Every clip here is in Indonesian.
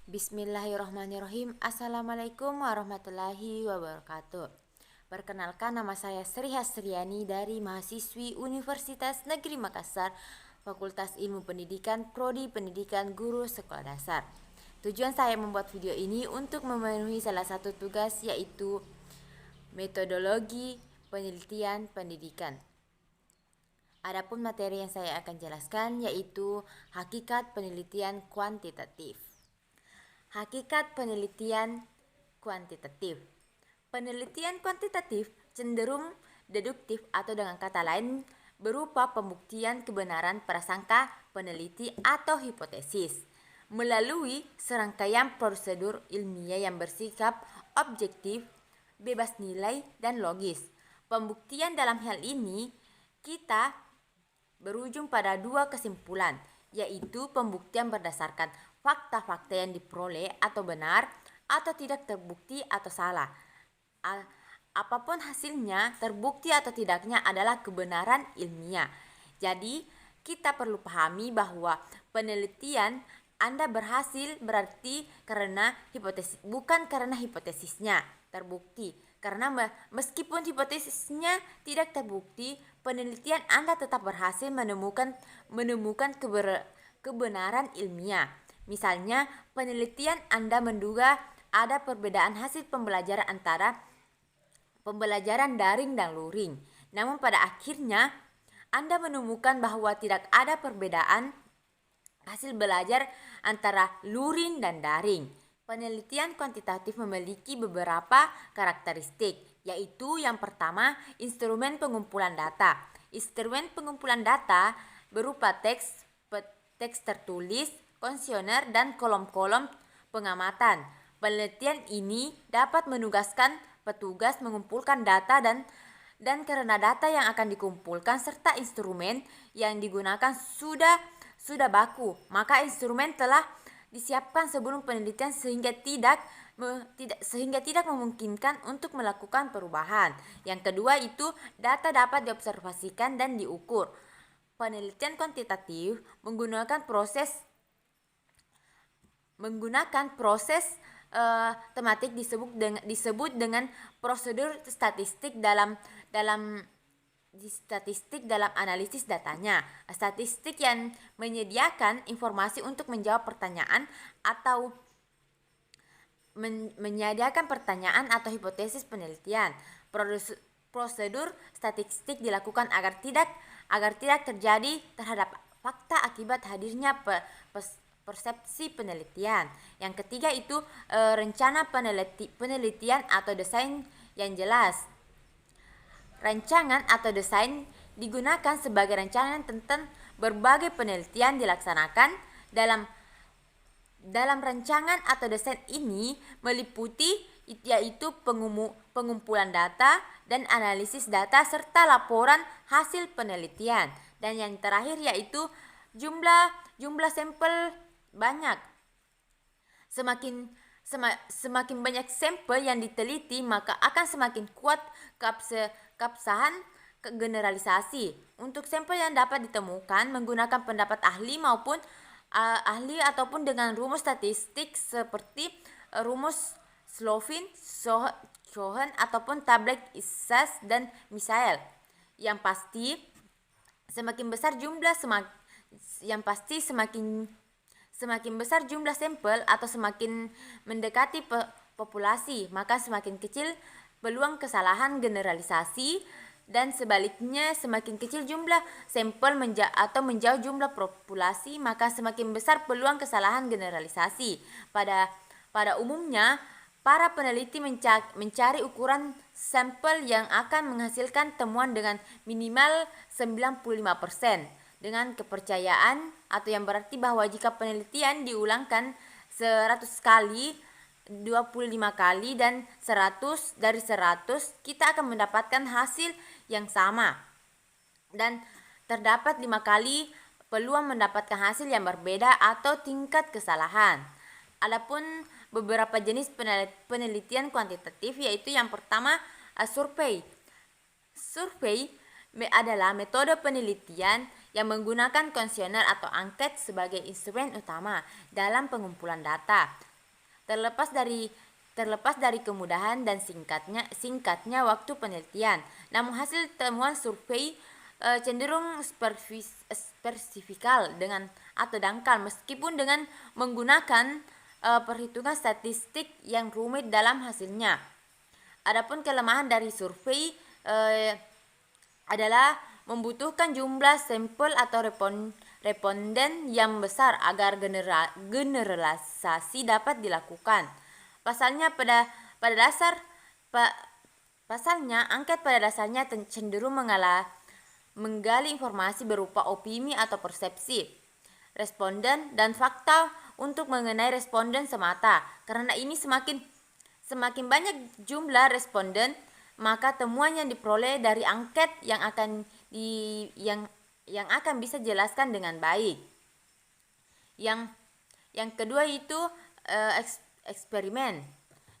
Bismillahirrahmanirrahim. Assalamualaikum warahmatullahi wabarakatuh. Perkenalkan, nama saya Sri Hasriani dari mahasiswi Universitas Negeri Makassar, Fakultas Ilmu Pendidikan, Prodi Pendidikan Guru Sekolah Dasar. Tujuan saya membuat video ini untuk memenuhi salah satu tugas, yaitu metodologi penelitian pendidikan. Adapun materi yang saya akan jelaskan yaitu hakikat penelitian kuantitatif. Hakikat penelitian kuantitatif. Penelitian kuantitatif cenderung deduktif atau dengan kata lain berupa pembuktian kebenaran prasangka peneliti atau hipotesis melalui serangkaian prosedur ilmiah yang bersikap objektif, bebas nilai, dan logis. Pembuktian dalam hal ini kita berujung pada dua kesimpulan, yaitu pembuktian berdasarkan fakta-fakta yang diperoleh atau benar atau tidak terbukti atau salah. Apapun hasilnya, terbukti atau tidaknya adalah kebenaran ilmiah. Jadi, kita perlu pahami bahwa penelitian Anda berhasil berarti karena hipotesis, bukan karena hipotesisnya terbukti. Karena meskipun hipotesisnya tidak terbukti, penelitian Anda tetap berhasil menemukan kebenaran ilmiah. Misalnya, penelitian Anda menduga ada perbedaan hasil pembelajaran antara pembelajaran daring dan luring. Namun pada akhirnya, Anda menemukan bahwa tidak ada perbedaan hasil belajar antara luring dan daring. Penelitian kuantitatif memiliki beberapa karakteristik, yaitu yang pertama, instrumen pengumpulan data. Instrumen pengumpulan data berupa teks tertulis, kuesioner, dan kolom-kolom pengamatan. Penelitian ini dapat menugaskan petugas mengumpulkan data dan karena data yang akan dikumpulkan serta instrumen yang digunakan sudah baku, maka instrumen telah disiapkan sebelum penelitian sehingga tidak memungkinkan untuk melakukan perubahan. Yang kedua itu data dapat diobservasikan dan diukur. Penelitian kuantitatif menggunakan proses tematik disebut dengan prosedur statistik dalam analisis datanya. Statistik yang menyediakan informasi untuk menjawab pertanyaan atau menyediakan pertanyaan atau hipotesis penelitian. Prosedur statistik dilakukan agar tidak terjadi terhadap fakta akibat hadirnya persepsi penelitian. Yang ketiga itu rencana penelitian atau desain yang jelas. Rancangan atau desain digunakan sebagai rancangan tentang berbagai penelitian dilaksanakan. Dalam rancangan atau desain ini meliputi yaitu pengumpulan data dan analisis data serta laporan hasil penelitian. Dan yang terakhir yaitu jumlah sampel banyak. Semakin banyak sampel yang diteliti, maka akan semakin kuat keabsahan generalisasi. Untuk sampel yang dapat ditemukan menggunakan pendapat ahli ataupun dengan rumus statistik seperti rumus Slovin, Cohen ataupun tablet Isas dan Misael. Yang pasti semakin besar jumlah sampel atau semakin mendekati populasi, maka semakin kecil peluang kesalahan generalisasi, dan sebaliknya semakin kecil jumlah sampel atau menjauh jumlah populasi, maka semakin besar peluang kesalahan generalisasi. Pada umumnya, para peneliti mencari ukuran sampel yang akan menghasilkan temuan dengan minimal 95% dengan kepercayaan, atau yang berarti bahwa jika penelitian diulangkan 100 kali, 25 kali, dan 100 dari 100, kita akan mendapatkan hasil yang sama. Dan terdapat 5 kali peluang mendapatkan hasil yang berbeda atau tingkat kesalahan. Adapun beberapa jenis penelitian kuantitatif yaitu yang pertama survei. Survei adalah metode penelitian yang menggunakan kuesioner atau angket sebagai instrumen utama dalam pengumpulan data. terlepas dari kemudahan dan singkatnya waktu penelitian. Namun hasil temuan survei cenderung spesifikal atau dangkal meskipun dengan menggunakan perhitungan statistik yang rumit dalam hasilnya. Adapun kelemahan dari survei adalah membutuhkan jumlah sampel atau responden yang besar agar generalisasi dapat dilakukan. Pasalnya angket pada dasarnya cenderung menggali informasi berupa opini atau persepsi responden dan fakta untuk mengenai responden semata. Karena ini semakin banyak jumlah responden, maka temuan yang diperoleh dari angket yang akan bisa jelaskan dengan baik. Yang kedua itu eksperimen.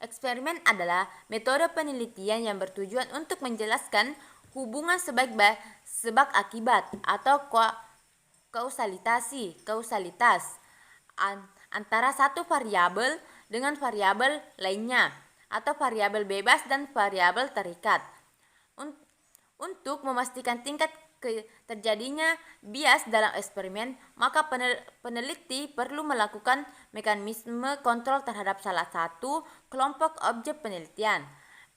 Eksperimen adalah metode penelitian yang bertujuan untuk menjelaskan hubungan sebab akibat atau kausalitas antara satu variabel dengan variabel lainnya atau variabel bebas dan variabel terikat. Untuk memastikan tingkat terjadinya bias dalam eksperimen, maka peneliti perlu melakukan mekanisme kontrol terhadap salah satu kelompok objek penelitian.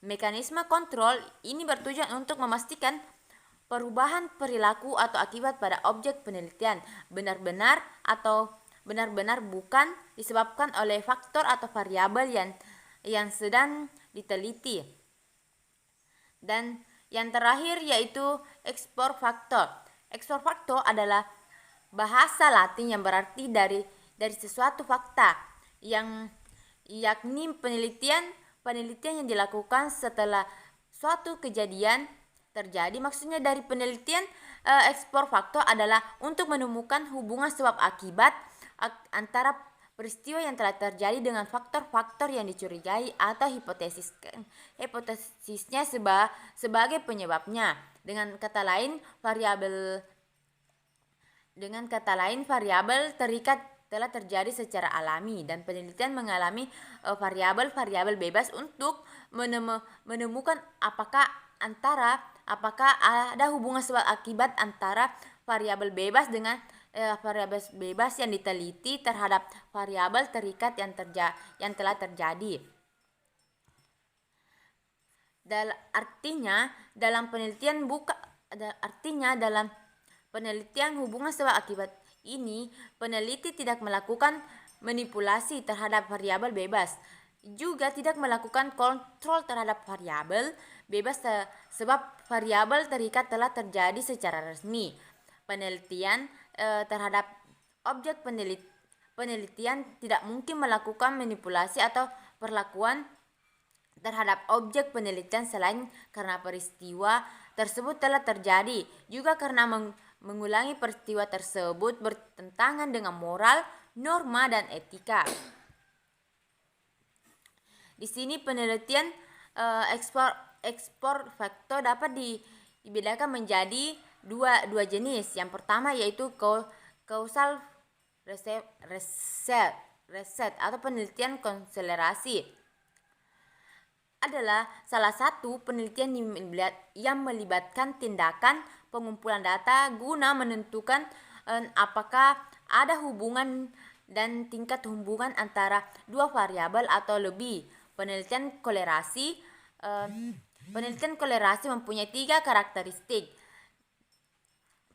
Mekanisme kontrol ini bertujuan untuk memastikan perubahan perilaku atau akibat pada objek penelitian benar-benar bukan disebabkan oleh faktor atau variabel yang sedang diteliti. Dan yang terakhir yaitu ekspor faktor. Ekspor faktor adalah bahasa Latin yang berarti dari sesuatu fakta, yakni penelitian yang dilakukan setelah suatu kejadian terjadi. Maksudnya dari penelitian ekspor faktor adalah untuk menemukan hubungan sebab akibat antara peristiwa yang telah terjadi dengan faktor-faktor yang dicurigai atau hipotesisnya sebagai penyebabnya. Dengan kata lain, variabel terikat telah terjadi secara alami dan penelitian mengalami variabel-variabel bebas untuk menemukan apakah ada hubungan sebab akibat antara variabel bebas dengan variabel bebas yang diteliti terhadap variabel terikat yang telah terjadi. Dalam penelitian hubungan sebab akibat ini, peneliti tidak melakukan manipulasi terhadap variabel bebas, juga tidak melakukan kontrol terhadap variabel bebas sebab variabel terikat telah terjadi secara resmi. Penelitian terhadap objek penelitian tidak mungkin melakukan manipulasi atau perlakuan terhadap objek penelitian selain karena peristiwa tersebut telah terjadi, juga karena mengulangi peristiwa tersebut bertentangan dengan moral, norma, dan etika. Di sini penelitian ekspor faktor dapat dibedakan menjadi dua jenis. Yang pertama yaitu causal research atau penelitian konselerasi. Adalah salah satu penelitian yang melibatkan tindakan pengumpulan data guna menentukan apakah ada hubungan dan tingkat hubungan antara dua variabel atau lebih. Penelitian kolerasi mempunyai 3 karakteristik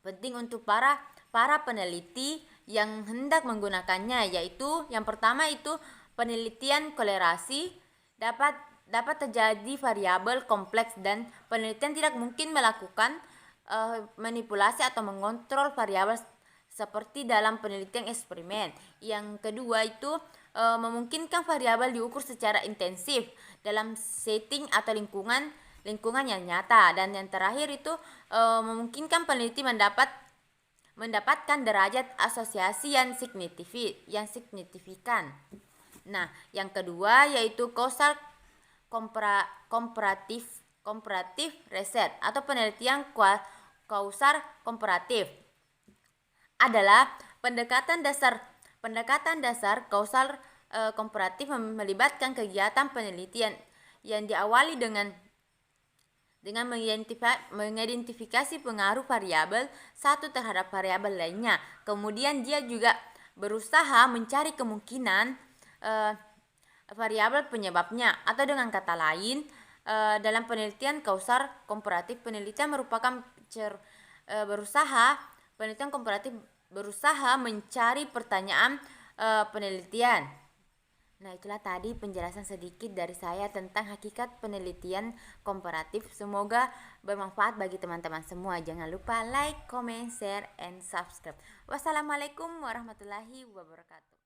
penting untuk para peneliti yang hendak menggunakannya, yaitu yang pertama itu penelitian kolerasi dapat terjadi variabel kompleks dan penelitian tidak mungkin melakukan manipulasi atau mengontrol variabel seperti dalam penelitian eksperimen. Yang kedua itu memungkinkan variabel diukur secara intensif dalam setting atau lingkungan yang nyata. Dan yang terakhir itu memungkinkan peneliti mendapatkan derajat asosiasi yang signifikan. Nah, yang kedua yaitu causal komparatif research atau penelitian kausal komparatif adalah pendekatan dasar kausal komparatif melibatkan kegiatan penelitian yang diawali dengan mengidentifikasi pengaruh variabel satu terhadap variabel lainnya. Kemudian dia juga berusaha mencari kemungkinan variabel penyebabnya, atau dengan kata lain, dalam penelitian kausal komparatif, penelitian komparatif berusaha mencari pertanyaan penelitian. Nah, itulah tadi penjelasan sedikit dari saya tentang hakikat penelitian komparatif. Semoga bermanfaat bagi teman-teman semua. Jangan lupa like, comment, share, and subscribe. Wassalamualaikum warahmatullahi wabarakatuh.